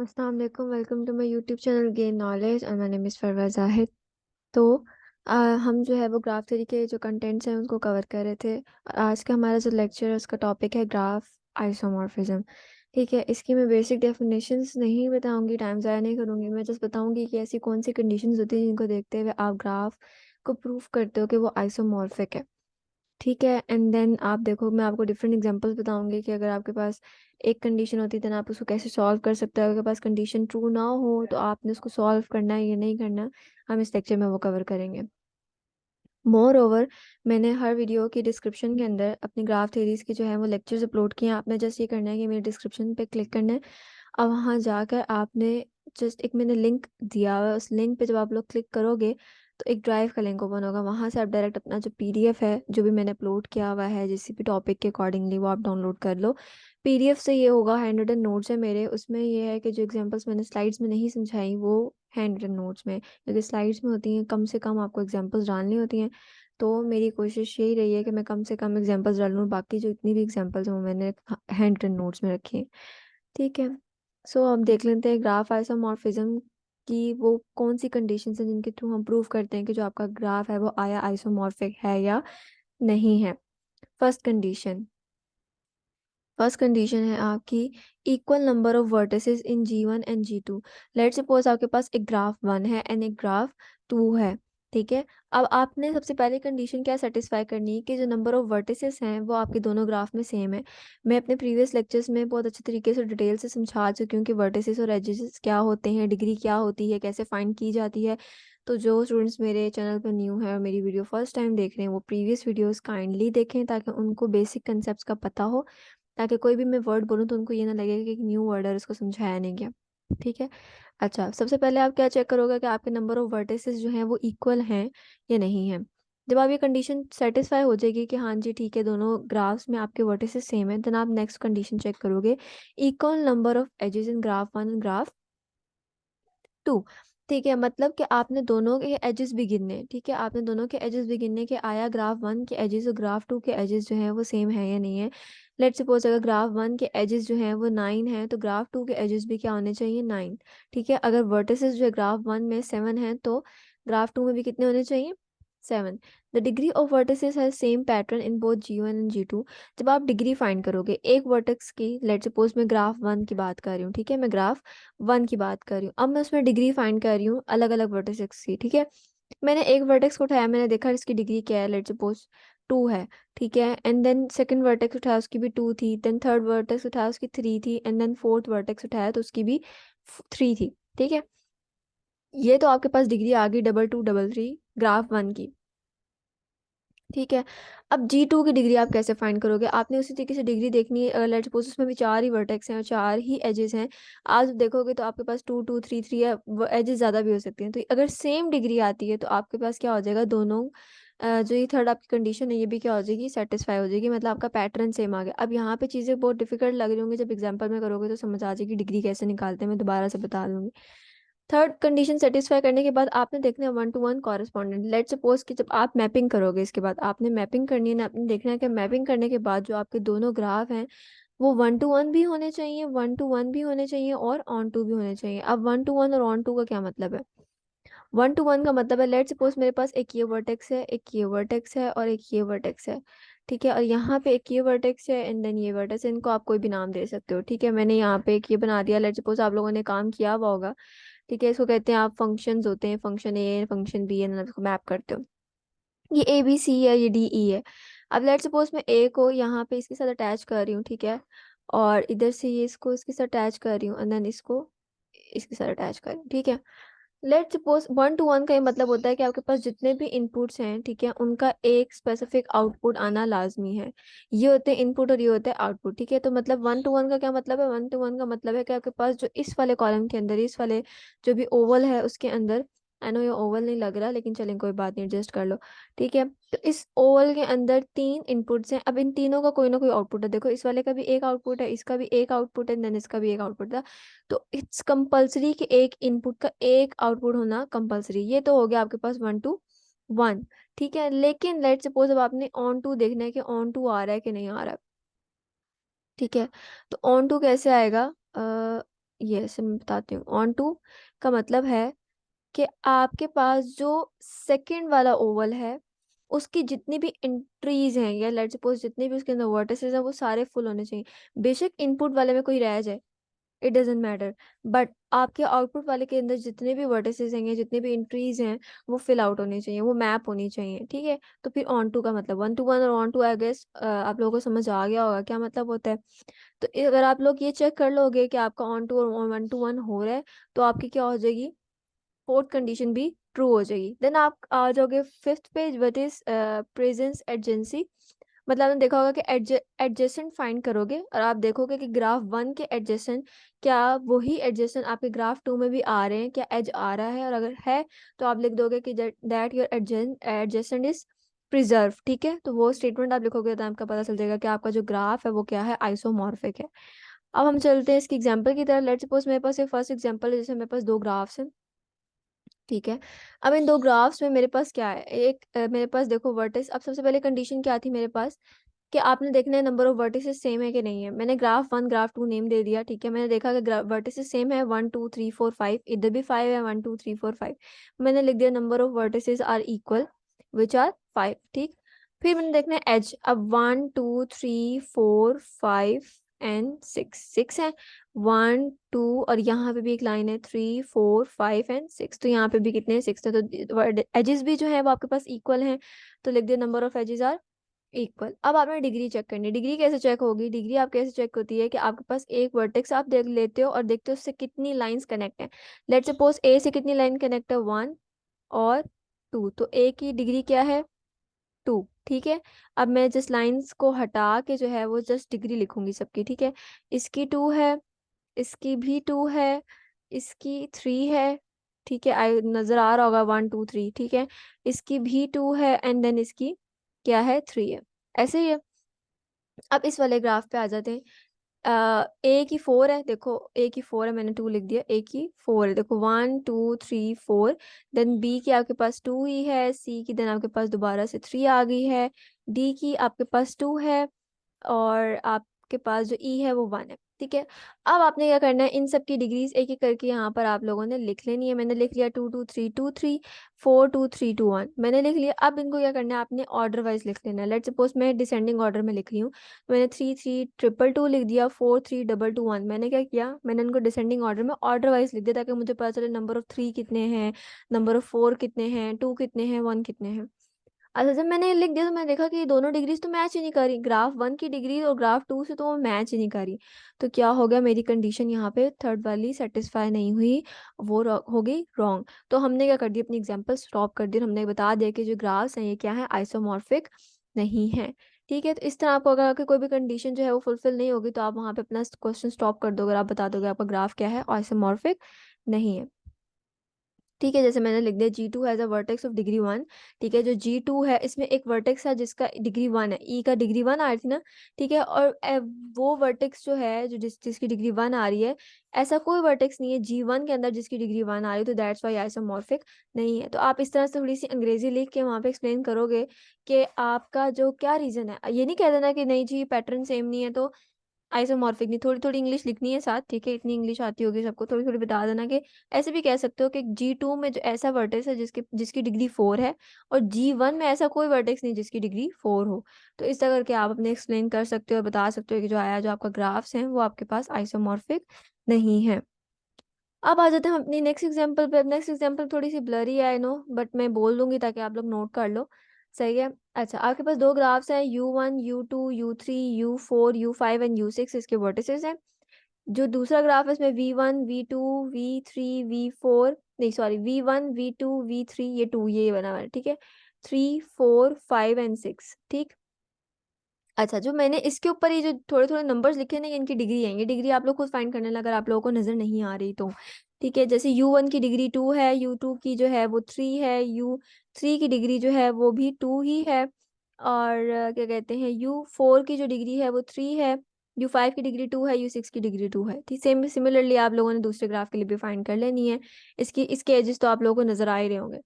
अस्सलाम वालेकुम। Welcome to my YouTube channel gain knowledge and my name is Farwa Zahid. तो हम जो है वो ग्राफ थ्योरी के जो कंटेंट्स हैं उनको कवर कर रहे थे। आज का हमारा जो लेक्चर है उसका टॉपिक है ग्राफ आइसोमॉर्फिज्म। ठीक है, इसकी मैं बेसिक डेफिनेशंस नहीं बताऊंगी, टाइम ज़ाया नहीं करूंगी। मैं जस्ट बताऊंगी कि ऐसी कौन सी कंडीशंस होती हैं जिनको देखते हुए आप ग्राफ को प्रूव करते हो कि वो आइसोमॉर्फिक है। ठीक है, एंड देन आप देखो, मैं आपको डिफरेंट एग्जांपल्स बताऊंगी कि अगर आपके पास एक कंडीशन होती है तो आप उसको कैसे सॉल्व कर सकते हो। अगर आपके पास कंडीशन ट्रू ना हो तो आपने उसको सॉल्व करना है या नहीं करना, हम इस लेक्चर में वो कवर करेंगे। मोर ओवर, मैंने हर वीडियो की डिस्क्रिप्शन के अंदर अपनी ग्राफ थ्योरीज की जो है वो लेक्चर्स अपलोड किए हैं। आपने जस्ट ये करना है कि मेरे डिस्क्रिप्शन पे क्लिक करना है। अब वहाँ जाकर आपने जस्ट एक मैंने लिंक दिया हुआ है, उस लिंक पे जब आप लोग क्लिक करोगे तो एक ड्राइव का लिंक ओपन होगा। वहाँ से आप डायरेक्ट अपना जो पीडीएफ है जो भी मैंने अपलोड किया हुआ है जिस भी टॉपिक के अकॉर्डिंगली, वो आप डाउनलोड कर लो। पीडीएफ से ये होगा, हैंड रिटन नोट्स है मेरे, उसमें ये है कि जो एग्जांपल्स मैंने स्लाइड्स में नहीं समझाई वो हैंड रिटन नोट्स में, क्योंकि स्लाइड्स में होती हैं कम से कम आपको एग्जांपल्स डालनी होती हैं। तो मेरी कोशिश यही रही है कि मैं कम से कम एग्जांपल्स डाल लूँ, बाकी जो इतनी भी एग्जांपल्स हैं वो मैंने हैंड रिटन नोट्स में रखी हैं। ठीक है, सो अब देख लेते हैं ग्राफ आइसोमॉर्फिज्म की वो कौन सी कंडीशंस हैं जिनके थ्रू हम प्रूव करते हैं कि जो आपका ग्राफ है वो आया आइसोमॉर्फिक है या नहीं है। फर्स्ट कंडीशन फर्स्ट कंडीशन है आपकी equal number of vertices in G1 and G2। Let's suppose आपके पास एक ग्राफ 1 है एंड एक ग्राफ 2 है। ठीक है, अब आपने सबसे पहले कंडीशन क्या सेटिस्फाई करनी है कि जो नंबर ऑफ वर्टिसेस हैं वो आपके दोनों ग्राफ में सेम है। मैं अपने प्रीवियस लेक्चर्स में बहुत अच्छे तरीके से डिटेल से समझा चुकी हूँ कि वर्टिसेस और एजेस क्या होते हैं, डिग्री क्या होती है, कैसे फाइंड की जाती है। तो जो स्टूडेंट्स मेरे चैनल पर न्यू है और मेरी वीडियो फर्स्ट टाइम देख रहे हैं वो प्रीवियस वीडियोस काइंडली देखें ताकि उनको बेसिक कंसेप्ट का पता हो, ताकि कोई भी मैं वर्ड बोलूँ तो उनको ये ना लगे कि एक न्यू वर्ड है, उसको समझाया नहीं गया। ठीक है, अच्छा, सबसे पहले आप क्या चेक करोगे कि आपके नंबर ऑफ वर्टिसेस जो हैं वो इक्वल हैं या नहीं है। जब आप ये कंडीशन सेटिस्फाई हो जाएगी कि हाँ जी ठीक है, दोनों ग्राफ्स में आपके वर्टिसेस सेम है, देन आप नेक्स्ट कंडीशन चेक करोगे, equal number of edges in graph 1 and graph 2। ठीक है, मतलब कि आपने दोनों के एजेस भी गिनने हैं। ठीक है, आपने दोनों के एजेस भी गिनने के आया ग्राफ 1 के एजेस और ग्राफ 2 के एजेस जो हैं वो सेम है या नहीं है। लेट्स सपोज अगर ग्राफ 1 के एजेस जो हैं वो 9 है तो ग्राफ 2 के एजेस भी क्या होने चाहिए, 9। ठीक है, अगर वर्टिसेस जो है ग्राफ 1 में 7 है तो ग्राफ 2 में भी कितने होने चाहिए, 7। The degree of vertices has same pattern in both G1 and G2। जब आप डिग्री फाइंड करोगे एक वर्टेक्स की, लेट्स सपोज मैं ग्राफ 1 की बात कर रही हूँ। ठीक है, मैं ग्राफ 1 की बात कर रही हूँ, अब मैं उसमें डिग्री फाइंड कर रही हूँ अलग अलग वर्टेक्स की। ठीक है, मैंने एक वर्टेक्स को उठाया, मैंने देखा इसकी डिग्री क्या है, लेट्स सपोज 2 है। ठीक है, एंड देन सेकंड वर्टेक्स उठाया उसकी भी 2 थी, देन थर्ड वर्टेक्स उठाया उसकी 3 थी, एंड देन फोर्थ वर्टेक्स उठाया तो उसकी भी 3 थी। ठीक है, ये तो आपके पास डिग्री आ गई डबल 2 डबल 3 ग्राफ 1 की। ठीक है, अब G2 की डिग्री आप कैसे फाइंड करोगे, आपने उसी तरीके से डिग्री देखनी है। अगर लेट्स सपोज उसमें भी 4 ही वर्टेक्स हैं और 4 ही एजेस हैं, आज देखोगे तो आपके पास 2 2 3 3 है, वो एजेस ज़्यादा भी हो सकती हैं। तो अगर सेम डिग्री आती है तो आपके पास क्या हो जाएगा, दोनों जो ये थर्ड आपकी कंडीशन है ये भी क्या हो जाएगी, सेटिस्फाई हो जाएगी, मतलब आपका पैटर्न सेम आ गया। अब यहाँ पे चीज़ें बहुत डिफिकल्ट लग रही होंगी, जब एग्जाम्पल में करोगे तो समझ आ जाएगी डिग्री कैसे निकालते हैं, मैं दोबारा से बता दूंगी। थर्ड कंडीशन सेटिस्फाई करने के बाद आपने देखना है 1 to 1 कॉरेस्पॉन्डेंट। लेट सपोज कि जब आप मैपिंग करोगे इसके बाद आपने मैपिंग करनी है ना, आपने देखना है कि मैपिंग करने के बाद जो आपके दोनों ग्राफ हैं वो 1 to 1 भी होने चाहिए, 1 to 1 भी होने चाहिए और ऑन टू भी होने चाहिए। अब 1 to 1 और ऑन टू का क्या मतलब है, 1 to 1 का मतलब है लेट सपोज मेरे पास एक ये वर्टेक्स है, एक ये वर्टेक्स है और एक ये वर्टेक्स है। ठीक है, और यहाँ पे एक ये वर्टेक्स है एंड देन ये वर्टेक्स है, इनको आप कोई भी नाम दे सकते हो। ठीक है, मैंने यहाँ पे एक ये बना दिया, लेट सपोज आप लोगों ने काम किया हुआ होगा। ठीक है, इसको कहते हैं आप फंक्शंस होते हैं, function A function B and इसको मैप करते हो। ये ए बी सी है, ये डी ई है। अब लेट सपोज मैं ए को यहाँ पे इसके साथ अटैच कर रही हूँ। ठीक है, और इधर से ये इसको इसके साथ अटैच कर रही हूँ एंड देन इसको इसके साथ अटैच कर रही हूँ। ठीक है, लेट सपोज 1 to 1 का ये मतलब होता है कि आपके पास जितने भी इनपुट्स हैं, ठीक है, उनका एक स्पेसिफिक आउटपुट आना लाजमी है। ये होते हैं इनपुट और ये होते हैं आउटपुट। ठीक है, तो मतलब 1 to 1 का क्या मतलब है, 1 to 1 का मतलब है कि आपके पास जो इस वाले कॉलम के अंदर, इस वाले जो भी ओवल है उसके अंदर, आई नो ये ओवल नहीं लग रहा लेकिन चलें कोई बात नहीं, एडजस्ट कर लो। ठीक है, तो इस ओवल के अंदर 3 इनपुट्स हैं, अब इन तीनों का कोई ना कोई आउटपुट है। देखो इस वाले का भी एक आउटपुट है, इसका भी एक आउटपुट है, देन इसका भी एक आउटपुट है। तो इट्स कंपलसरी कि एक इनपुट का एक आउटपुट होना कंपलसरी। ये तो हो गया आपके पास 1 to 1। ठीक है, लेकिन लेट सपोज अब आपने ऑन टू देखना है कि ऑन टू आ रहा है कि नहीं आ रहा है। ठीक है, तो ऑन टू कैसे आएगा, यस, मैं बताती हूँ। ऑन टू का मतलब है कि आपके पास जो सेकंड वाला ओवल है उसकी जितनी भी एंट्रीज हैं, या लेट्स सपोज जितने भी उसके अंदर वर्टिसेस हैं, वो सारे फुल होने चाहिए। बेशक इनपुट वाले में कोई रह जाए, इट डजेंट मैटर, बट आपके आउटपुट वाले के अंदर जितने भी वर्टिसेस हैं, जितने भी एंट्रीज हैं, वो फिल आउट होनी चाहिए, वो मैप होनी चाहिए, ठीक है। तो फिर ऑन टू का मतलब वन टू वन, और ऑन टू आई गेस आप लोगों को समझ आ गया होगा क्या मतलब होता है। तो अगर आप लोग ये चेक कर लोगे कि आपका ऑन टू और वन टू वन हो रहा है, तो आपकी क्या हो जाएगी, फोर्थ कंडीशन भी ट्रू हो जाएगी। देन आप आ जाओगे fifth page, what is presence adjacency. मतलब आपने देखा होगा कि एडजेसेंट फाइंड करोगे और आप देखोगे कि ग्राफ वन के एडजेसेंट क्या वही एडजेसेंट आपके ग्राफ टू में भी आ रहे हैं, क्या एज आ रहा है, और अगर है तो आप लिख दोगे कि that your adjacent is preserve, ठीक है। तो वो स्टेटमेंट आप लिखोगे तो आपका पता चल जाएगा कि आपका जो ग्राफ है वो क्या है, आइसोमॉर्फिक है। अब हम चलते हैं इसकी एग्जांपल की तरह। लेट्स सपोज मेरे पास ये फर्स्ट एग्जांपल है, जैसे मेरे पास दो ग्राफ्स हैं, ठीक है। अब इन दो ग्राफ्स में मेरे पास क्या है, एक मेरे पास देखो वर्टेक्स। अब सबसे पहले कंडीशन क्या थी मेरे पास, कि आपने देखना है नंबर ऑफ वर्टिसेस सेम है कि नहीं है। मैंने graph one graph two name दे दिया, ठीक है। मैंने देखा कि वर्टिसेस सेम है, 1 2 3 4 5, इधर भी 5 है, 1 2 3 4 5। मैंने लिख दिया number of vertices are equal, which are 5, ठीक। फिर मैंने देखना है एज। अब 1 2 3 4 5 एंड 6, 6 है। 1 2, और यहाँ पे भी एक लाइन है, 3 4 5 एंड 6, तो यहाँ पे भी कितने हैं, 6 है। तो एजेस भी जो है वो आपके पास इक्वल हैं, तो लिख दिया number of edges are equal. अब आपने डिग्री चेक करनी है। डिग्री कैसे चेक होगी, डिग्री आप कैसे चेक होती है कि आपके पास एक वर्टेक्स आप देख लेते हो और देखते हो उससे कितनी लाइंस कनेक्ट हैं। लेट्स सपोज ए से कितनी लाइन कनेक्ट है, 1 और 2, तो ए की डिग्री क्या है, 2, ठीक है। अब मैं जस्ट लाइंस को हटा के जो है वो जस्ट डिग्री लिखूंगी सबकी, ठीक है। इसकी 2 है, इसकी भी 2 है, इसकी 3 है, ठीक है। आई नजर आ रहा होगा 1 2 3, ठीक है। इसकी भी 2 है, एंड देन इसकी क्या है, 3 है। ऐसे ही है। अब इस वाले ग्राफ पे आ जाते हैं। ए की 4 है, देखो ए की 4 है, मैंने 2 लिख दिया। ए की 4 है, देखो 1 2 3 4। देन बी की आपके पास 2 ही है, सी की देन आपके पास दोबारा से 3 आ गई है, डी की आपके पास 2 है, और आपके पास जो ई है वो 1 है, ठीक है। अब आपने क्या करना है, इन सब की डिग्रीज एक एक करके यहाँ पर आप लोगों ने लिख लेनी है। मैंने लिख लिया 2 2 3 2 3, 4 2 3 2 1, मैंने लिख लिया। अब इनको क्या करना है, आपने ऑर्डर वाइज लिख लेना है। लेट सपोज मैं डिसेंडिंग ऑर्डर में लिख रही हूँ, तो मैंने 3 3 2 2 लिख दिया, 4 3 2 2 1। मैंने क्या किया, मैंने इनको डिसेंडिंग ऑर्डर में ऑर्डर वाइज लिख दिया, ताकि मुझे पता चले नंबर ऑफ 3 कितने हैं, नंबर ऑफ 4 कितने हैं, 2 कितने हैं, 1 कितने हैं। अच्छा, जब मैंने लिख दिया तो मैंने देखा कि ये दोनों डिग्रीज तो मैच ही नहीं करी, ग्राफ वन की डिग्री और ग्राफ टू से तो वो मैच ही नहीं करी। तो क्या हो गया, मेरी कंडीशन यहाँ पे थर्ड वाली सेटिस्फाई नहीं हुई, वो हो गई रॉन्ग। तो हमने क्या कर दिया, अपनी एग्जांपल स्टॉप कर दी और हमने बता दिया कि जो ग्राफ्स हैं ये क्या है, आइसोमॉर्फिक नहीं है, ठीक है। तो इस तरह आपको अगर कोई भी कंडीशन जो है वो फुलफिल नहीं होगी, तो आप वहाँ पे अपना क्वेश्चन स्टॉप कर दोगे, आप बता दोगे आपका ग्राफ क्या है, आइसोमॉर्फिक नहीं है, ठीक है। जैसे मैंने लिख दिया G2 has a vertex of degree 1, ठीक है। जो G2 है इसमें एक वर्टेक्स है जिसका डिग्री 1 है, ई का डिग्री 1 आ रही थी ना, ठीक है। और वो वर्टेक्स जो है जो जिसकी डिग्री 1 आ रही है, ऐसा कोई वर्टेक्स नहीं है G1 के अंदर जिसकी डिग्री 1 आ रही है, तो दैट्स वाई आइसोमॉर्फिक नहीं है। तो आप इस तरह से थोड़ी सी अंग्रेजी लिख के वहाँ पे एक्सप्लेन करोगे कि आपका जो क्या रीजन है। ये नहीं कह देना कि नहीं जी पैटर्न सेम नहीं है तो आइसोमॉर्फिक नहीं, थोड़ी थोड़ी इंग्लिश लिखनी है साथ, ठीक है। इतनी इंग्लिश आती होगी सबको, थोड़ी थोड़ी बता देना कि ऐसे भी कह सकते हो कि G2 में जो ऐसा वर्टेक्स है जिसकी डिग्री 4 है, और G1 में ऐसा कोई वर्टेक्स नहीं जिसकी डिग्री 4 हो। तो इस तरह करके आप अपने एक्सप्लेन कर सकते हो और बता सकते हो कि जो आया जो आपका ग्राफ्स हैं वो आपके पास आइसोमॉर्फिक नहीं है। अब आ जाते हैं हम अपनी नेक्स्ट एग्जांपल पे। नेक्स्ट एग्जांपल थोड़ी सी ब्लरी है, आई नो, बट मैं बोल दूंगी ताकि आप लोग नोट कर लो, सही है। अच्छा, आपके पास दो ग्राफ्स हैं, U1 U2 U3 U4 U5 and U6, इसके वर्टिसेस हैं। जो दूसरा ग्राफ है इसमें V1 V2 V3 V4, नहीं सॉरी, V1 V2 V3, ये 2 ये बना हुआ है, ठीक है। 3 4 5 एंड 6, ठीक। अच्छा, जो मैंने इसके ऊपर ये जो थोड़े थोड़े नंबर्स लिखे ना, ये इनकी डिग्री है। ये डिग्री आप लोग खुद फाइंड करने लगा, अगर आप लोगों को नजर नहीं आ रही तो, ठीक है। जैसे U1 की डिग्री 2 है, U2 की जो है वो 3 है, U3 की डिग्री जो है वो भी 2 ही है, और क्या कहते हैं, U4 की जो डिग्री है वो 3 है, U5 की डिग्री 2 है, U6 की डिग्री 2 है, ठीक। सेम सिमिलरली आप लोगों ने दूसरे ग्राफ के लिए भी फाइंड कर लेनी है। इसके एजेस तो आप लोगों को नजर आ ही रहे होंगे।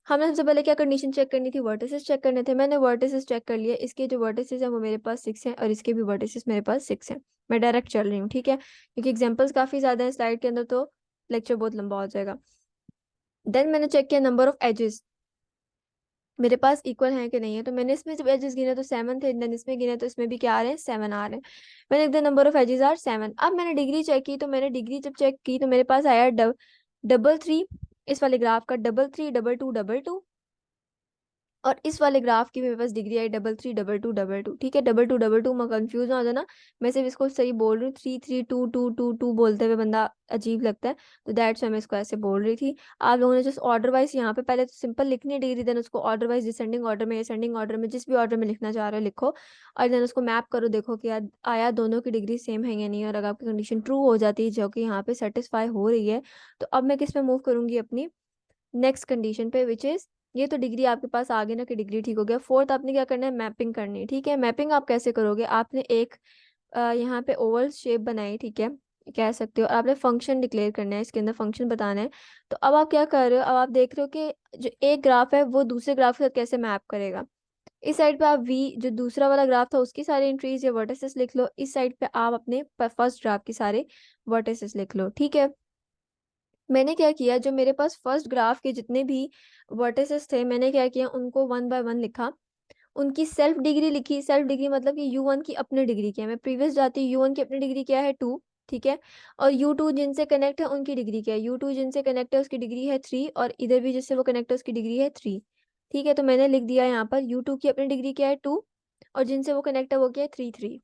हमने सबसे पहले क्या कंडीशन चेक करनी थी, वर्टिसेस चेक करने थे। मैंने वर्टिसेस चेक कर लिया, इसके जो वर्टिसेस हैं वो मेरे पास 6 हैं और इसके भी वर्टिसेस मेरे पास 6 हैं। मैं डायरेक्ट चल रही हूँ, ठीक है, क्योंकि एग्जांपल्स काफ़ी ज़्यादा हैं स्लाइड के अंदर, तो लेक्चर बहुत लंबा हो जाएगा। देन मैंने चेक किया नंबर ऑफ एजेस मेरे पास इक्वल है कि नहीं है, तो मैंने इसमें जब एजेस गिने तो 7 थे, देन इसमें गिने तो इसमें भी क्या आ रहे हैं, 7 आ रहे हैं। मैंने लिख दिया नंबर ऑफ एजेस आर 7। अब मैंने डिग्री चेक की, तो मैंने डिग्री जब चेक की तो मेरे पास आया डबल थ्री, इस वाले ग्राफ का double three double two double two, और इस वाले ग्राफ की मेरे पास डिग्री आई double three double two double two. ठीक है, डबल टू में कंफ्यूज ना हो जाना, मैं सिर्फ इसको सही बोल रही हूँ, 3 3 2 2 2 बोलते हुए बंदा अजीब लगता है, तो दैट्स मैं इसको ऐसे बोल रही थी। आप लोगों ने जस्ट ऑर्डर वाइज यहाँ पे पहले तो सिंपल लिखनी है डिग्री, देन उसको ऑर्डर वाइज डिसेंडिंग ऑर्डर में, असेंडिंग ऑर्डर में, जिस भी ऑर्डर में लिखना चाह रहे हो लिखो, और देन उसको मैप करो, देखो कि यार आया दोनों की डिग्री सेम है या नहीं, और अगर आपकी कंडीशन ट्रू हो जाती है जो कि यहाँ पे सेटिस्फाई हो रही है, तो अब मैं किस पे मूव करूंगी, अपनी नेक्स्ट कंडीशन पे, विच इज ये तो डिग्री आपके पास आ गई ना कि डिग्री ठीक हो गया। फोर्थ आपने क्या करना है, मैपिंग करनी है। ठीक है, मैपिंग आप कैसे करोगे, आपने एक यहाँ पे ओवल शेप बनाई, ठीक है, कह सकते हो, और आपने फंक्शन डिक्लेयर करना है, इसके अंदर फंक्शन बताना है। तो अब आप क्या कर रहे हो, अब आप देख रहे हो कि जो एक ग्राफ है वो दूसरे ग्राफ के साथ कैसे मैप करेगा। इस साइड पे आप वी जो दूसरा वाला ग्राफ था उसकी सारी एंट्रीज या वर्टिसेस लिख लो, इस साइड पे आप अपने फर्स्ट ग्राफ की सारे वर्टिसेस लिख लो। ठीक है, मैंने क्या किया, जो मेरे पास फर्स्ट ग्राफ के जितने भी वर्टिसेस थे, मैंने क्या किया, उनको 1 बाय 1 लिखा, उनकी सेल्फ डिग्री लिखी। सेल्फ डिग्री मतलब कि U1 की अपनी डिग्री क्या है, मैं प्रीवियस जाती हूँ, U1 की अपनी डिग्री क्या है 2, ठीक है, और U2 जिनसे कनेक्ट है उनकी डिग्री क्या है, U2 जिनसे कनेक्ट है उसकी डिग्री है 3, और इधर भी जिससे वो कनेक्ट है उसकी डिग्री है 3। ठीक है, तो मैंने लिख दिया यहाँ पर U2 की अपनी डिग्री क्या है 2, और जिनसे वो कनेक्ट है वो क्या है 3 3।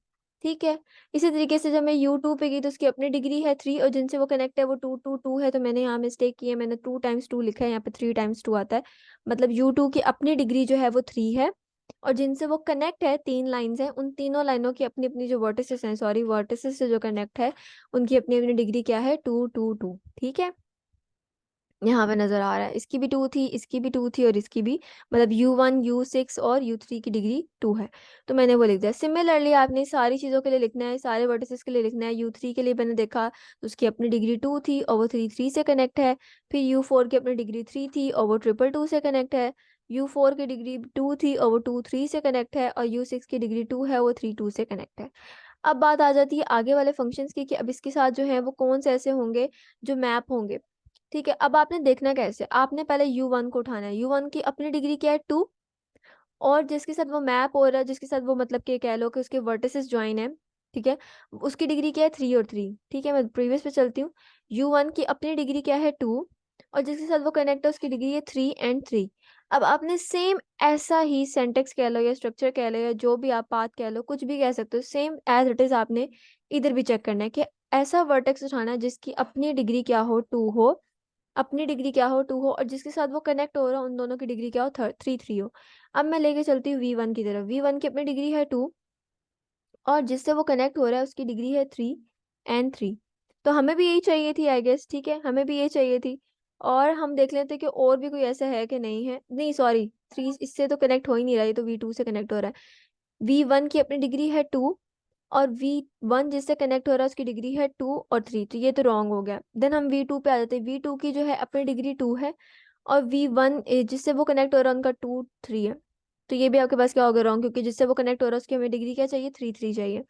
ठीक है, इसी तरीके से जब मैं U2 पे गई तो उसकी अपनी डिग्री है 3, और जिनसे वो कनेक्ट है वो 2 2 2 है, तो मैंने यहाँ मिस्टेक की है, मैंने 2 टाइम्स 2 लिखा है, यहाँ पे 3 टाइम्स 2 आता है, मतलब U2 की अपनी डिग्री जो है वो 3 है, और जिनसे वो कनेक्ट है 3 लाइंस हैं, उन तीनों लाइनों की अपनी अपनी जो वर्टिसेस हैं, सॉरी वर्टिसेस से जो कनेक्ट है उनकी अपनी अपनी डिग्री क्या है 2 2 2। ठीक है, यहाँ पे नजर आ रहा है, इसकी भी 2 थी, इसकी भी 2 थी, और इसकी भी, मतलब U1 U6 और U3 की डिग्री 2 है, तो मैंने वो लिख दिया। सिमिलरली आपने सारी चीज़ों के लिए लिखना है, सारे वर्टिसेस के लिए लिखना है। U3 के लिए मैंने देखा तो उसकी अपनी डिग्री 2 थी और वो 3 3 से कनेक्ट है, फिर U4 की अपनी डिग्री 3 थी और वो 2 2 2 से कनेक्ट है, U4 की डिग्री 2 थी और वो 2 3 से कनेक्ट है, और U6 की डिग्री 2 है, वो 3 2 से कनेक्ट है। अब बात आ जाती है आगे वाले फंक्शंस की, कि अब इसके साथ जो है वो कौन से ऐसे होंगे जो मैप होंगे। ठीक है, अब आपने देखना कैसे, आपने पहले U1 को उठाना है, U1 की अपनी डिग्री क्या है 2, और जिसके साथ वो मैप हो रहा है, जिसके साथ वो मतलब कि कह लो कि उसके वर्टिसेस ज्वाइन है, ठीक है, उसकी डिग्री क्या है 3 और 3। ठीक है, मैं प्रीवियस पे चलती हूँ। U1 की अपनी डिग्री क्या है 2, और जिसके साथ वो कनेक्ट है उसकी डिग्री है 3 और 3। अब आपने सेम ऐसा ही सेंटेक्स कह लो या स्ट्रक्चर कह लो या जो भी आप पाथ कह लो, कुछ भी कह सकते हो, सेम एज इट इज आपने इधर भी चेक करना है कि ऐसा वर्टेक्स उठाना है जिसकी अपनी डिग्री क्या हो 2 हो, अपनी डिग्री क्या हो 2 हो, और जिसके साथ वो कनेक्ट हो रहा हो उन दोनों की डिग्री क्या हो 3 3 हो। अब मैं लेके चलती हूँ V1 की तरफ, V1 की अपनी डिग्री है 2, और जिससे वो कनेक्ट हो रहा है उसकी डिग्री है 3 और 3। तो हमें भी यही चाहिए थी आई गेस, ठीक है, हमें भी यही चाहिए थी। और हम देख लेते हैं कि और भी कोई ऐसा है कि नहीं है, नहीं सॉरी, 3 इससे तो कनेक्ट हो ही नहीं रहा, ये तो V2 से कनेक्ट हो रहा है। V1 की अपनी डिग्री है 2, और V1 जिससे कनेक्ट हो रहा है उसकी डिग्री है 2 और 3, तो ये तो रॉन्ग हो गया। देन हम V2 पे आ जाते हैं, V2 की जो है अपनी डिग्री 2 है, और V1 जिससे वो कनेक्ट हो रहा है उनका 2 3 है, तो ये भी आपके पास क्या हो गया रॉन्ग, क्योंकि जिससे वो कनेक्ट हो रहा है उसकी हमें डिग्री क्या चाहिए 3 3 चाहिए।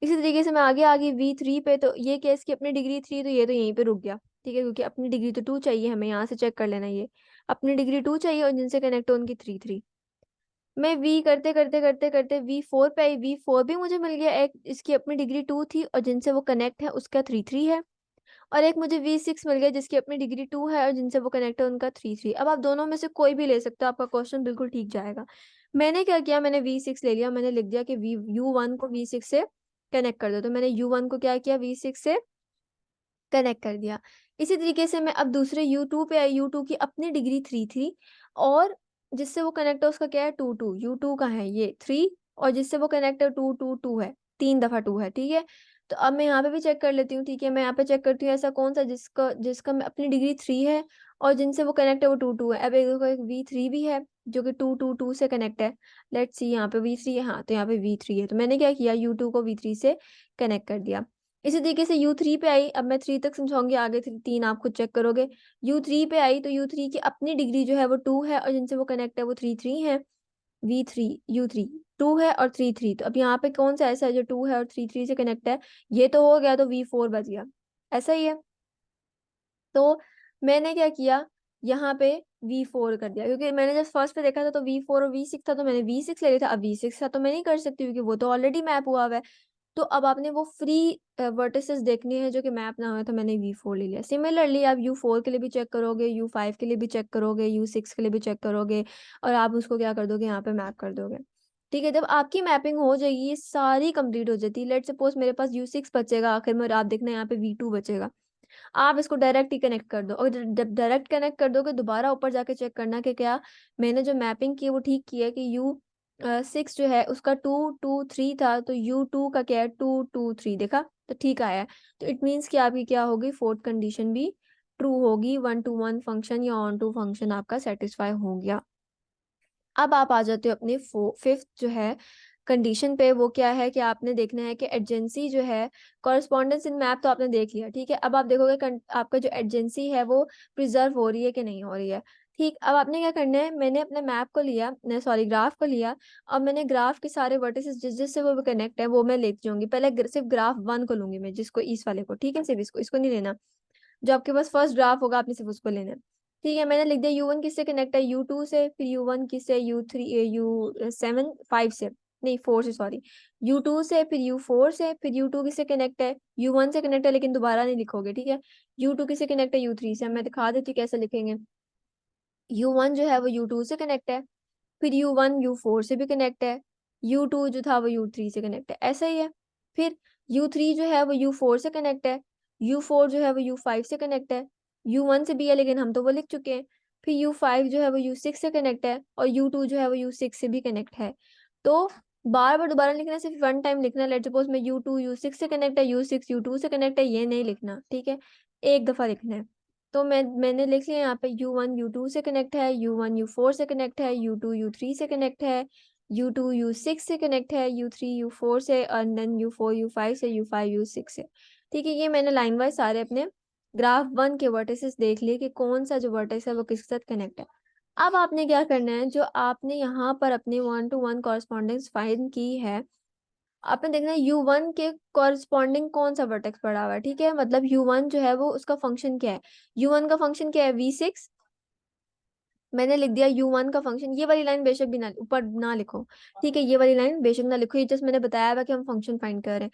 इसी तरीके से मैं आगे आ गई V3 पे, तो ये केस की अपनी डिग्री 3, तो ये तो यहीं पे रुक गया। ठीक है, क्योंकि अपनी डिग्री तो 2 चाहिए, हमें यहाँ से चेक कर लेना, ये अपनी डिग्री 2 चाहिए और जिनसे कनेक्ट हो उनकी 3 3। मैं V करते करते करते करते V4 पे आई, V4 भी मुझे मिल गया एक, इसकी अपनी डिग्री 2 थी और जिनसे वो कनेक्ट है उसका 3 3 है, और एक मुझे V6 मिल गया जिसकी अपनी डिग्री 2 है और जिनसे वो कनेक्ट है उनका 3 3। अब आप दोनों में से कोई भी ले सकते हो, आपका क्वेश्चन बिल्कुल ठीक जाएगा। मैंने क्या किया, मैंने V6 ले लिया, मैंने लिख दिया कि U1 को V6 से कनेक्ट कर दो, तो मैंने U1 को क्या किया, V6 से कनेक्ट कर दिया। इसी तरीके से मैं अब दूसरे U2 पे आई, U2 की अपनी डिग्री 3 थी, और जिससे वो कनेक्ट है उसका क्या है 2 2, U2 का है ये 3, और जिससे वो कनेक्ट है 2 2 2 है, 3 दफा 2 है। ठीक है, तो अब मैं यहाँ पे भी चेक कर लेती हूँ। ठीक है, मैं यहाँ पे चेक करती हूँ ऐसा कौन सा जिसका जिसका मैं अपनी डिग्री 3 है और जिनसे वो कनेक्ट है वो 2 2 है। अब एक देखो, एक V3 भी है जो कि 2 2 2 से कनेक्ट है। लेट्स सी, यहाँ पे V3 है, हाँ तो यहाँ पे V3 है, तो मैंने क्या किया, U2 को V3 से कनेक्ट कर दिया। इसी तरीके से U3 पे आई, अब मैं 3 तक समझाऊंगी, आगे 3 आप खुद चेक करोगे। U3 पे आई तो U3 की अपनी डिग्री जो है वो 2 है, और जिनसे वो कनेक्ट है वो 3 है। V3 U3 2 है और 3 तो अब यहाँ पे कौन सा ऐसा है जो 2 है और 3 से कनेक्ट है? ये तो हो गया, तो V4 बच गया। ऐसा ही है। तो मैंने क्या किया, यहाँ पे V4 कर दिया, क्योंकि मैंने जब फर्स्ट पे देखा था तो V4 और V6 था, तो मैंने V6 ले लिया था। अब V6 था तो मैं नहीं कर सकती क्योंकि वो तो ऑलरेडी मैप हुआ हुआ है। तो अब आपने वो फ्री वर्टिसेस देखने हैं जो कि मैप ना हुआ, तो मैंने V4 ले लिया। सिमिलरली आप U4 के लिए भी चेक करोगे, U5 के लिए भी चेक करोगे, U6 के लिए भी चेक करोगे, और आप उसको क्या कर दोगे, यहाँ पे मैप कर दोगे। ठीक है, जब आपकी मैपिंग हो जाएगी, ये सारी कंप्लीट हो जाती है, लेट सपोज मेरे पास U6 बचेगा आखिर में, और आप देखना यहाँ पे V2 बचेगा। आप इसको डायरेक्ट ही कनेक्ट कर दो, और जब डायरेक्ट कनेक्ट कर दोगे, दोबारा ऊपर जाके चेक करना कि क्या मैंने जो मैपिंग की है वो ठीक की है, कि U6 जो है उसका 2 2 3 था, तो U2 का क्या है, 2 2 3, देखा तो ठीक आया है। तो इट मीन्स कि आपकी क्या होगी, फोर्थ कंडीशन भी ट्रू होगी, 1 to 1 फंक्शन या ऑन टू फंक्शन आपका सेटिस्फाई हो गया। अब आप आ जाते हो अपने फिफ्थ जो है कंडीशन पे। वो क्या है कि आपने देखना है कि एडजेंसी जो है, कॉरस्पॉन्डेंस इन मैप तो आपने देख लिया, ठीक है। अब आप देखोगे आपका जो एडजेंसी है वो प्रिजर्व हो रही है कि नहीं हो रही है। ठीक, अब आपने क्या करना है, मैंने अपने मैप को लिया, सॉरी ग्राफ को लिया। अब मैंने ग्राफ के सारे वर्टिसेस जिस जिससे वो कनेक्ट है वो मैं लेती जाऊंगी। पहले सिर्फ ग्राफ 1 को लूंगी मैं, जिसको इस वाले को, ठीक है, सिर्फ इसको नहीं लेना। जो आपके पास फर्स्ट ग्राफ होगा आपने सिर्फ उसको लेना है। ठीक है, मैंने लिख दिया U1 किससे कनेक्ट है, U2 से, फिर U1 किससे, U3 U7 5 से, नहीं 4 से, सॉरी, U2 से, फिर U4 से, फिर U2 किससे कनेक्ट है, U1 से कनेक्ट है, लेकिन दोबारा नहीं लिखोगे, ठीक है। U2 किससे कनेक्ट है, U3 से। मैं दिखा देती हूँ कैसे लिखेंगे। U1 जो है वो U2 से कनेक्ट है, फिर U1 U4 से भी कनेक्ट है, U2 जो था वो U3 से कनेक्ट है, ऐसा ही है। फिर U3 जो है वो U4 से कनेक्ट है, U4 जो है वो U5 से कनेक्ट है, U1 से भी है लेकिन हम तो वो लिख चुके हैं। फिर U5 जो है वो U6 से कनेक्ट है, और U2 जो है वो U6 से भी कनेक्ट है। तो बार बार दोबारा लिखना, सिर्फ 1 टाइम लिखना। लेट सपोज में U2 U6 से कनेक्ट है, U6 U2 से कनेक्ट है, ये नहीं लिखना, ठीक है, एक दफा लिखना है। तो मैंने लिख लिया यहाँ पे, U1 U2 से कनेक्ट है, U1 U4 से कनेक्ट है, U2 U3 से कनेक्ट है, U2 U6 से कनेक्ट है, U3 U4 से, और देन U4 U5 से, U5 U6 से। ठीक है, ये मैंने लाइन वाइज सारे अपने ग्राफ 1 के वर्टिसेस देख लिए कि कौन सा जो वर्टिस है वो किसके साथ कनेक्ट है। अब आपने क्या करना है, जो आपने यहाँ पर अपनी 1 to 1 कॉरस्पॉन्डेंस फाइंड की है, आपने देखना है U1 के कॉरस्पॉन्डिंग कौन सा वर्टेक्स पड़ा हुआ है, ठीक है। मतलब U1 जो है वो उसका फंक्शन क्या है, U1 का फंक्शन क्या है, V6। मैंने लिख दिया U1 का फंक्शन, ये वाली लाइन बेशक भी ना ऊपर ना लिखो, ठीक है, ये वाली लाइन बेशक ना लिखो, ये जस्ट मैंने बताया हुआ कि हम फंक्शन फाइंड कर रहे हैं,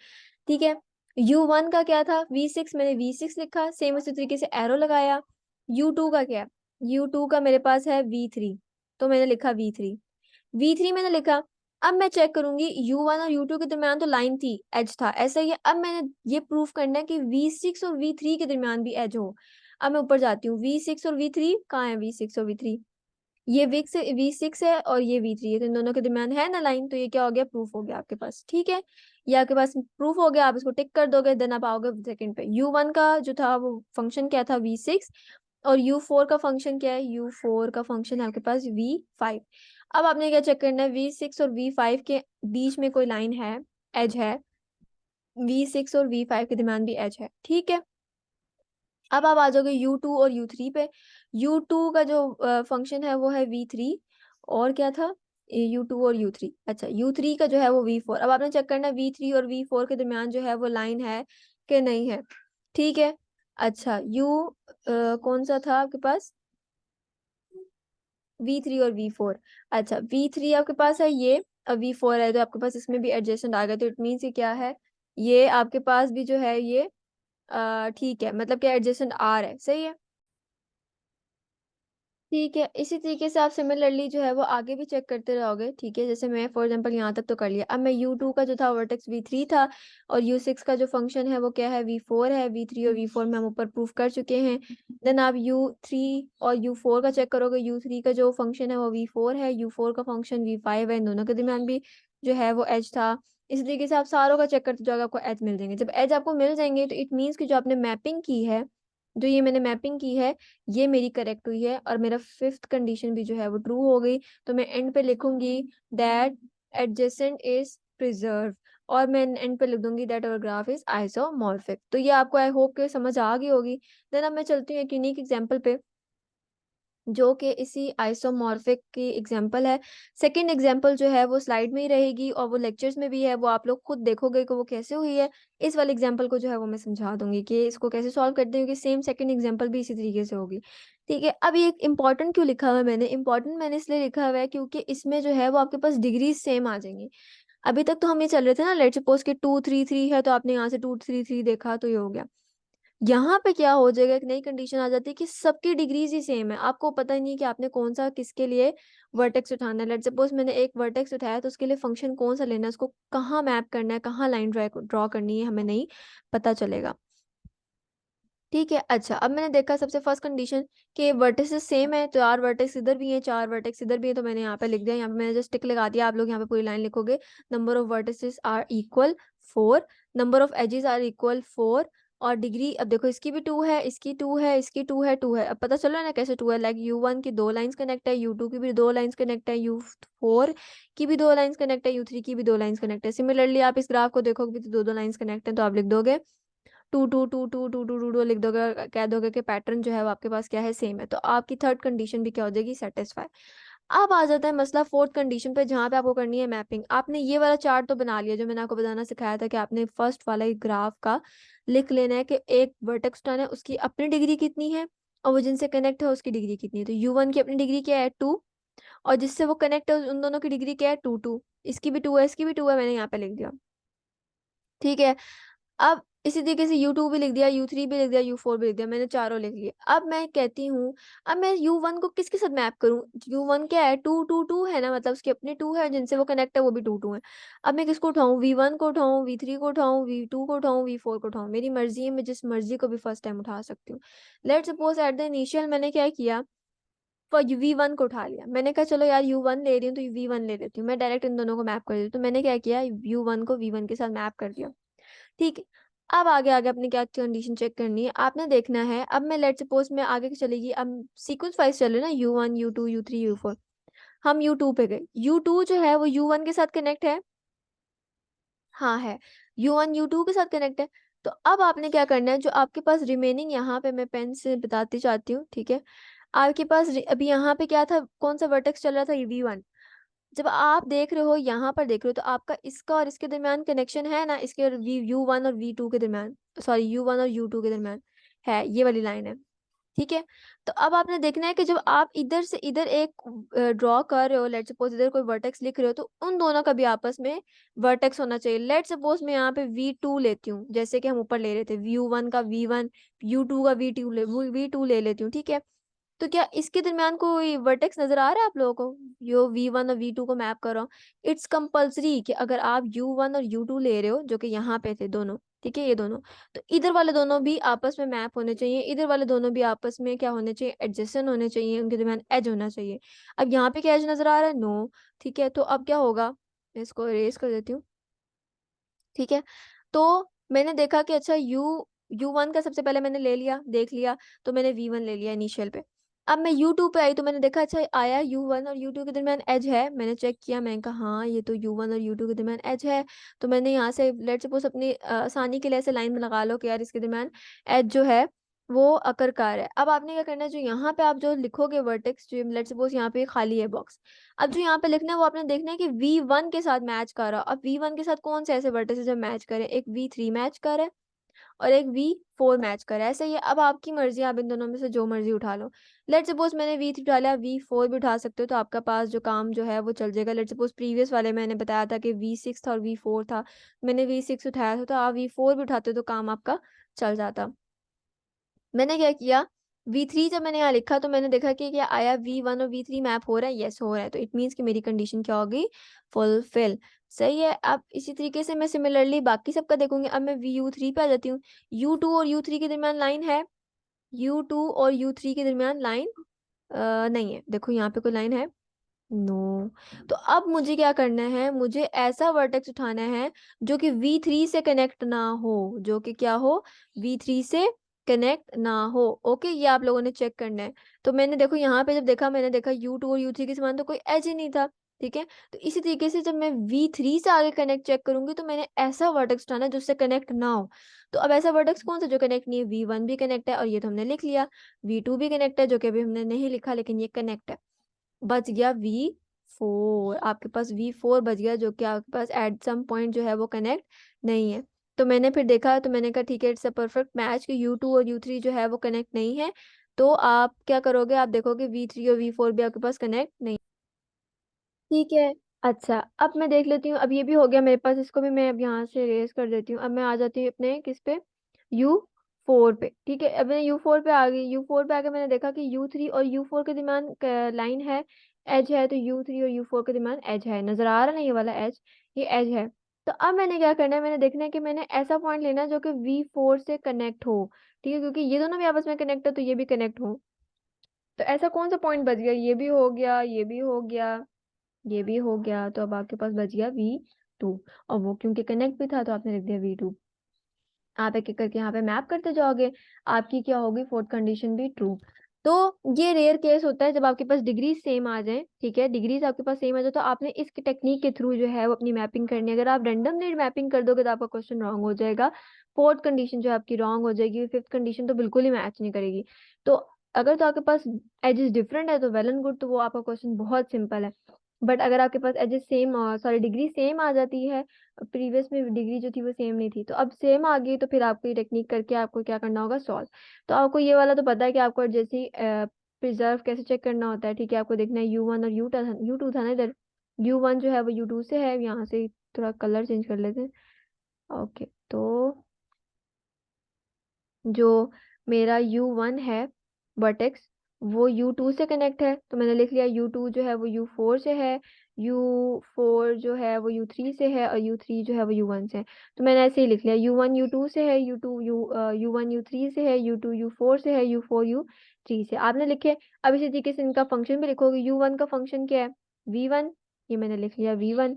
ठीक है। U1 का क्या था, V6, मैंने V6 लिखा, सेम उसी तरीके से एरो लगाया। U2 का क्या, U2 का मेरे पास है V3, तो मैंने लिखा V3 मैंने लिखा। अब मैं चेक करूंगी U1 और U2 के दरमियान तो लाइन थी, एज था, ऐसा ही है। अब मैंने ये प्रूफ करना है कि V6 और V3 के दरमियान भी एज हो। अब मैं ऊपर जाती हूँ, V6 और V3 कहाँ है, V6 और V3, ये V6 है और ये V3 है, तो इन दोनों के दरमियान है ना लाइन, तो ये क्या हो गया, प्रूफ हो गया आपके पास, ठीक है। ये आपके पास प्रूफ हो गया, आप इसको टिक कर दोगे, देन आप आओगे सेकंड पे। U1 का जो था वो फंक्शन क्या था, V6, और U4 का फंक्शन क्या है, U4 का फंक्शन है आपके पास V5। अब आपने क्या चेक करना है, V6 और V5 के बीच में कोई लाइन है, एज है, V6 और V5 के दरमियान भी एज है, ठीक है। अब आप आ जाओगे U2 और U3 पे। U2 का जो फंक्शन है वो है V3, और क्या था, U2 और U3, अच्छा U3 का जो है वो V4। अब आपने चेक करना है V3 और V4 के दरमियान जो है वो लाइन है कि नहीं है, ठीक है। अच्छा कौन सा था आपके पास, V3 और V4। अच्छा V3 आपके पास है ये, अब V4 है, तो आपके पास इसमें भी एडजेसेंट आ गया, तो इट मीन्स ये क्या है, ये आपके पास भी जो है ये ठीक है, मतलब कि एडजेसेंट R है, सही है। ठीक है, इसी तरीके से आप सिमिलरली जो है वो आगे भी चेक करते रहोगे, ठीक है। जैसे मैं फॉर एग्जांपल यहाँ तक तो कर लिया। अब मैं U2 का जो था वर्टेक्स V3 था, और U6 का जो फंक्शन है वो क्या है, V4 है। V3 और V4 में हम ऊपर प्रूफ कर चुके हैं। देन आप U3 और U4 का चेक करोगे, U3 का जो फंक्शन है वो V4 है, U4 का फंक्शन V5 है, इन दोनों के दरमियान भी जो है वो एज था। इसी तरीके से आप सारों का चेक करते जाओगे, आपको एज मिल जाएंगे। जब एज आपको मिल जाएंगे तो इट मीन्स कि जो आपने मैपिंग की है, जो ये मैंने मैपिंग की है, ये मेरी करेक्ट हुई है, और मेरा फिफ्थ कंडीशन भी जो है वो ट्रू हो गई। तो मैं एंड पे लिखूंगी दैट एडजेसेंट इज प्रिजर्व, और मैं एंड पे लिख दूंगी that our graph is isomorphic. तो ये आपको आई होप के समझ आ गई होगी। देन अब मैं चलती हूँ एक यूनिक एग्जांपल पे, जो कि इसी आइसोमॉर्फिक की एग्जांपल है। सेकंड एग्जांपल जो है वो स्लाइड में ही रहेगी और वो लेक्चर्स में भी है, वो आप लोग खुद देखोगे कि वो कैसे हुई है। इस वाले एग्जांपल को जो है वो मैं समझा दूंगी कि इसको कैसे सॉल्व करते हैं, क्योंकि सेम सेकंड एग्जांपल भी इसी तरीके से होगी। ठीक है, अब ये एक इंपॉर्टेंट क्यों लिखा हुआ है मैंने, इंपॉर्टेंट मैंने इसलिए लिखा हुआ है क्योंकि इसमें जो है वो आपके पास डिग्री सेम आ जाएंगी। अभी तक तो हम ये चल रहे थे ना, लेट्स सपोज कि 2 3 3 है, तो आपने यहाँ से 2 3 3 देखा तो ये हो गया। यहाँ पे क्या हो जाएगा, एक नई कंडीशन आ जाती है कि सबकी डिग्रीज ही सेम है, आपको पता ही नहीं कि आपने कौन सा किसके लिए वर्टेक्स उठाना है। लेट्स सपोज मैंने एक वर्टेक्स उठाया, तो उसके लिए फंक्शन कौन सा लेना है, उसको कहाँ मैप करना है, कहाँ लाइन ड्रॉ करनी है, हमें नहीं पता चलेगा। ठीक है, अच्छा अब मैंने देखा सबसे फर्स्ट कंडीशन कि वर्टिसेस सेम है, तो 4 वर्टेक्स इधर भी हैं, 4 वर्टेक्स इधर भी है, तो मैंने यहाँ पे लिख दिया, यहाँ पे मैंने जस्ट टिक लगा दिया। आप लोग यहाँ पे पूरी लाइन लिखोगे, number of vertices are equal 4, number of edges are equal 4, और डिग्री अब देखो इसकी भी 2 है, इसकी 2 है, इसकी 2 है, 2 है। अब पता चल रहा है ना कैसे 2 है, लाइक U1 की 2 लाइंस कनेक्ट है, U2 की भी 2 लाइंस कनेक्ट है, U4 की भी 2 लाइंस कनेक्ट है, U3 की भी 2 लाइंस कनेक्ट है। सिमिलरली आप इस ग्राफ को देखोगे तो 2 2 लाइंस कनेक्ट है, तो आप लिख दोगे 2 2 2 2 2 2 2 लिख दोगे, कह दोगे कि पैटर्न जो है वो आपके पास क्या है, सेम है। तो आपकी थर्ड कंडीशन भी क्या हो जाएगी, सेटिस्फाई। अब आ जाता है मसला फोर्थ कंडीशन पे, जहां पे आपको करनी है मैपिंग। आपने ये वाला चार्ट तो बना लिया, जो मैंने आपको बताना सिखाया था कि आपने फर्स्ट वाला ग्राफ का लिख लेना है कि एक वर्टेक्स उठाना है, उसकी अपनी डिग्री कितनी है और वो जिनसे कनेक्ट है उसकी डिग्री कितनी है। तो U1 की अपनी डिग्री क्या है, 2, और जिससे वो कनेक्ट है उन दोनों की डिग्री क्या है, 2 2। इसकी भी 2 है, इसकी भी 2 है, मैंने यहाँ पे लिख दिया। ठीक है, अब इसी तरीके से U2 भी लिख दिया, U3 भी लिख दिया, U4 भी लिख दिया, मैंने चारों लिख लिए। अब मैं कहती हूँ, अब मैं U1 को किसके साथ मैप करूँ। U1 क्या है, 2 2 2 है ना, मतलब उसकी अपनी 2 है, जिनसे वो कनेक्ट है वो भी 2 2 है। अब मैं किसको उठाऊँ, V1 को उठाऊँ, V3 को उठाऊँ, V2 को उठाऊँ, V4 को उठाऊँ, मेरी मर्जी है, मैं जिस मर्जी को भी फर्स्ट टाइम उठा सकती हूँ। Let suppose at the initial मैंने क्या किया, फॉर V1 को उठा लिया। मैंने कहा चलो यार U1 ले रही हूँ तो V1 ले लेती हूँ, मैं डायरेक्ट इन दोनों को मैप कर देती हूँ। तो मैंने क्या किया, U1 को V1 के साथ मैप कर दिया। ठीक है, अब आगे आगे अपनी क्या कंडीशन चेक करनी है, आपने देखना है। अब मैं लेट सपोज मैं आगे की चलेगी, अब सीक्वेंस वाइज चल रहे ना, U1 U2 U3 U4। हम U2 पे गए, U2 जो है वो U1 के साथ कनेक्ट है, हाँ है, U1 U2 के साथ कनेक्ट है। तो अब आपने क्या करना है, जो आपके पास रिमेनिंग, यहाँ पे मैं पेन से बताती चाहती हूँ, ठीक है। आपके पास अभी यहाँ पे क्या था, कौन सा वर्टेक्स चल रहा था, V1। जब आप देख रहे हो, यहाँ पर देख रहे हो, तो आपका इसका और इसके दरमियान कनेक्शन है ना, इसके और U1 और V2 के दरमियान, सॉरी U1 और U2 के दरमियान है, ये वाली लाइन है। ठीक है, तो अब आपने देखना है कि जब आप इधर से इधर एक ड्रॉ कर रहे हो, लेट सपोज इधर कोई वर्टेक्स लिख रहे हो, तो उन दोनों का भी आपस में वर्टेक्स होना चाहिए। लेट सपोज मैं यहाँ पे V2 लेती हूँ, जैसे कि हम ऊपर ले रहे थे, U1 का V1, U2 का V2 ले लेती हूँ। ठीक है, तो क्या इसके दरमियान कोई वर्टेक्स नजर आ रहा है आप लोगों को, यो V1 और V2 को मैप कर रहा हूँ। इट्स कंपल्सरी कि अगर आप U1 और U2 ले रहे हो, जो कि यहाँ पे थे दोनों, ठीक है, ये दोनों, तो इधर वाले दोनों भी आपस में मैप होने चाहिए, इधर वाले दोनों भी आपस में क्या होने चाहिए, एडजेसेंट होने चाहिए, उनके दरमियान एज होना चाहिए। अब यहाँ पे क्या एज नजर आ रहा है, नो। ठीक है, तो अब क्या होगा, मैं इसको इरेज कर देती हूँ। ठीक है, तो मैंने देखा कि अच्छा U1 का सबसे पहले मैंने ले लिया, देख लिया, तो मैंने V1 ले लिया इनिशियल पे। अब मैं U2 पे आई, तो मैंने देखा अच्छा आया U1 और U2 के दरमियान एज है, मैंने चेक किया, मैंने कहा हाँ ये तो U1 और U2 के दरमियान एज है। तो मैंने यहाँ से लेट सपोज अपनी आसानी के लिए ऐसे लाइन में लगा लो कि यार इसके दरमियान एज जो है वो आखिरकार है। अब आपने क्या करना है, जो यहाँ पे आप जो लिखोगे वर्टेक्स, जो लेट सपोज यहाँ पे खाली है बॉक्स, अब जो यहाँ पे लिखना है वो आपने देखना है कि V1 के साथ मैच कर रहा। अब V1 के साथ कौन से ऐसे वर्टिसेस जो मैच करे, एक V3 मैच करे और एक V4 मैच करे, ऐसे ही है। अब आपकी मर्जी, आप इन दोनों में से जो मर्जी उठा लो। लेट सपोज मैंने V3 उठा लिया, V4 भी उठा सकते हो, तो आपका पास जो काम जो है वो चल जाएगा। लेट सपोज प्रीवियस वाले मैंने बताया था कि V6 था और V4 था, मैंने V6 उठाया था, तो आप V4 भी उठाते हो तो काम आपका चल जाता। मैंने क्या किया, V3 जब मैंने यहाँ लिखा तो मैंने देखा कि क्या आया, V1 और V3 मैप हो रहा है, यस हो रहा है, तो इट मीन्स कि मेरी कंडीशन क्या होगी, फुलफिल। सही है, अब इसी तरीके से मैं सिमिलरली बाकी सबका देखूंगी। अब मैं U3 पे आ जाती हूँ, U2 और U3 के दरमियान लाइन है, U2 और U3 के दरमियान लाइन नहीं है, देखो यहाँ पे कोई लाइन है, नो। तो अब मुझे क्या करना है, मुझे ऐसा वर्टेक्स उठाना है जो कि V3 से कनेक्ट ना हो, जो कि क्या हो, V3 से कनेक्ट ना हो। ओके, ये आप लोगों ने चेक करना है। तो मैंने देखो यहाँ पे जब देखा, मैंने देखा U2 और U3 के समान तो कोई एज ही नहीं था, ठीक है। तो इसी तरीके से जब मैं V3 से आगे कनेक्ट चेक करूंगी तो मैंने ऐसा वर्टेक्स उठाना है जिससे कनेक्ट ना हो। तो अब ऐसा वर्टेक्स कौन सा जो कनेक्ट नहीं है, V1 भी कनेक्ट है और ये तो हमने लिख लिया, V2 भी कनेक्ट है जो कि अभी हमने नहीं लिखा लेकिन ये कनेक्ट है। बच गया V4, आपके पास V4 बच गया जो कि आपके पास एट सम पॉइंट जो है वो कनेक्ट नहीं है। तो मैंने फिर देखा तो मैंने कहा ठीक है, इट्स अ परफेक्ट मैच कि U2 और U3 जो है वो कनेक्ट नहीं है। तो आप क्या करोगे, आप देखोगे V3 और V4 भी आपके पास कनेक्ट नहीं। ठीक है। अच्छा, अब मैं देख लेती हूँ, अब ये भी हो गया मेरे पास, इसको भी मैं अब यहाँ से रेस कर देती हूँ। अब मैं आ जाती हूँ अपने किस पे, U4 पे। ठीक है, अब मैं U4 पे आ गई। U4 पे आके मैंने देखा कि U3 और U4 के दरमियान लाइन है, एज है। तो U3 और U4 के दरमियान एज है, नजर आ रहा है ना ये वाला एज, ये एज है। तो अब मैंने क्या करना है, मैंने देखना है कि मैंने ऐसा पॉइंट लेना है जो कि V4 से कनेक्ट हो। ठीक है, क्योंकि ये दोनों भी आपस में कनेक्ट है तो ये भी कनेक्ट हो। तो ऐसा कौन सा पॉइंट बच गया, ये भी हो गया, ये भी हो गया, ये भी हो गया। तो अब आपके पास बच गया V2, और वो क्योंकि कनेक्ट भी था तो आपने लिख दिया V2। आप एक एक करके यहाँ पे मैप करते जाओगे, आपकी क्या होगी, फोर्थ कंडीशन भी ट्रू। तो ये रेयर केस होता है जब आपके पास डिग्री सेम आ जाए। ठीक है, डिग्रीज आपके पास सेम आ जाए तो आपने इस टेक्निक के थ्रू जो है वो अपनी मैपिंग करनी है। अगर आप रेंडमली मैपिंग कर दोगे तो आपका क्वेश्चन रॉन्ग हो जाएगा, फोर्थ कंडीशन जो है आपकी रॉन्ग हो जाएगी, फिफ्थ कंडीशन तो बिल्कुल ही मैच नहीं करेगी। तो अगर तो आपके पास एजेस डिफरेंट है तो वेल एंड गुड, तो वो आपका क्वेश्चन बहुत सिंपल है। बट अगर आपके पास edges same, sorry degree same आ जाती है, प्रीवियस में डिग्री जो थी वो सेम नहीं थी तो अब सेम आ गई, तो फिर आपको ये टेक्निक करके आपको क्या करना होगा, सॉल्व। तो आपको ये वाला तो पता है कि आपको जैसे ही प्रिजर्व कैसे चेक करना होता है। ठीक है, आपको देखना है U1 और U2 था ना इधर, U1 जो है वो U2 से है, यहाँ से थोड़ा कलर चेंज कर लेते हैं। ओके, तो जो मेरा U1 है वर्टेक्स, वो U2 से कनेक्ट है, तो मैंने लिख लिया U2 जो है वो U4 से है, U4 जो है वो U3 से है, और U3 जो है वो U1 से है। तो मैंने ऐसे ही लिख लिया, U1 U2 से है, U1 U3 से है, U2 U4 से है, U4 U3 से आपने लिखे। अब इसी तरीके से इनका फंक्शन भी लिखोगे। U1 का फंक्शन क्या है, V1, ये मैंने लिख लिया V1।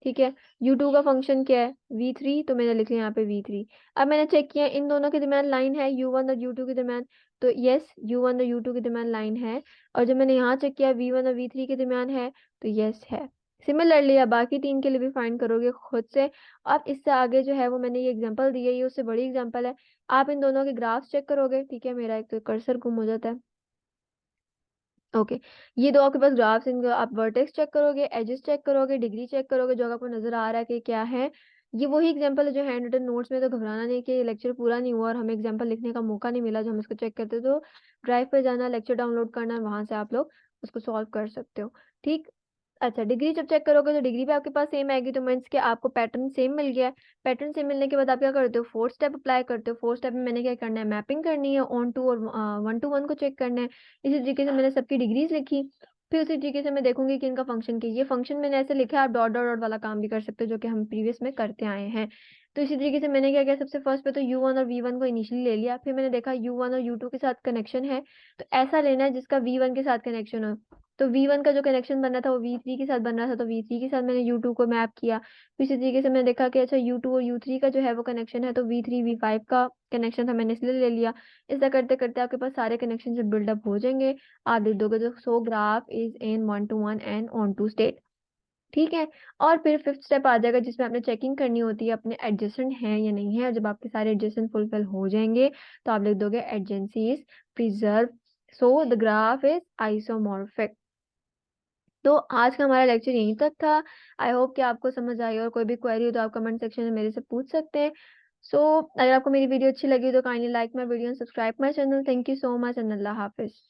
ठीक है, U2 का फंक्शन क्या है, V3, तो मैंने लिख लिया यहाँ पे V3। अब मैंने चेक किया इन दोनों के दरम्यान लाइन है, U1 और U2 के दरम्यान, तो यस U1 और U2 के दरम्यान लाइन है। और जब मैंने यहाँ चेक किया V1 और V3 के दरम्यान है, तो यस है। सिमिलरली आप बाकी तीन के लिए भी फाइंड करोगे खुद से। आप इससे आगे जो है वो मैंने ये एग्जांपल दी है, ये उससे बड़ी एग्जांपल है। आप इन दोनों के ग्राफ्स चेक करोगे। ठीक है, मेरा एक तो कर्सर गुम हो जाता है। ओके, ये दो आपके पास ग्राफ्स, इनको आप वर्टेक्स चेक करोगे, एजेस चेक करोगे, डिग्री चेक करोगे, जो आपको नजर आ रहा है कि क्या है। ये वही एग्जांपल है जो हैंड रिटन नोट्स में। तो घबराना नहीं कि लेक्चर पूरा नहीं हुआ और हमें एग्जांपल लिखने का मौका नहीं मिला जो हम इसको चेक करते। तो ड्राइव पे जाना, लेक्चर डाउनलोड करना, वहां से आप लोग उसको सॉल्व कर सकते हो। ठीक। अच्छा, डिग्री जब चेक करोगे तो डिग्री भी आपके पास सेम आएगी, तो मीन्स कि आपको पैटर्न सेम मिल गया है। पैटर्न सेम मिलने के बाद आप क्या करते हो, फोर्थ स्टेप अप्लाई करते हो। फोर्थ स्टेप में मैंने क्या करना है, मैपिंग करनी है, ऑन टू और 1 to 1 को चेक करना है। इसी तरीके से मैंने सबकी डिग्रीज लिखी। फिर उसी तरीके से मैं देखूंगी कि इनका फंक्शन क्या है। ये फंक्शन मैंने ऐसे लिखा है, आप डॉट डॉट डॉट वाला काम भी कर सकते हो जो कि हम प्रीवियस में करते आए हैं। तो इसी तरीके से मैंने क्या किया, सबसे फर्स्ट पे तो U1 और V1 को इनिशियली ले लिया। फिर मैंने देखा U1 और U2 के साथ कनेक्शन है, तो ऐसा लेना है जिसका V1 के साथ कनेक्शन हो। तो V1 का जो कनेक्शन बन रहा था वो V3 के साथ बन रहा था, तो V3 के साथ मैंने U2 को मैप किया। फिर इसी तरीके से मैंने देखा कि अच्छा U2 और U3 का जो है वो कनेक्शन है, तो V3 V5 का कनेक्शन था, मैंने इसलिए ले लिया। ऐसा करते करते आपके पास सारे कनेक्शन जब बिल्डअप हो जाएंगे, आप लिख दोगे तो so graph is in 1 to 1 and onto state. ठीक है। और फिर फिफ्थ स्टेप आ जाएगा जिसमें आपने चेकिंग करनी होती है अपने एडजेसेंट हैं या नहीं है। और जब आपके सारे एडजेसेंट फुलफिल हो जाएंगे तो आप लिख दोगे adjacency is preserve, so the graph is isomorphic. तो आज का हमारा लेक्चर यहीं तक था। आई होप कि आपको समझ आई, और कोई भी क्वेरी हो तो आप कमेंट सेक्शन में मेरे से पूछ सकते हैं। सो अगर आपको मेरी वीडियो अच्छी लगी तो kindly like my video and subscribe my channel. Thank you so much and Allah Hafiz.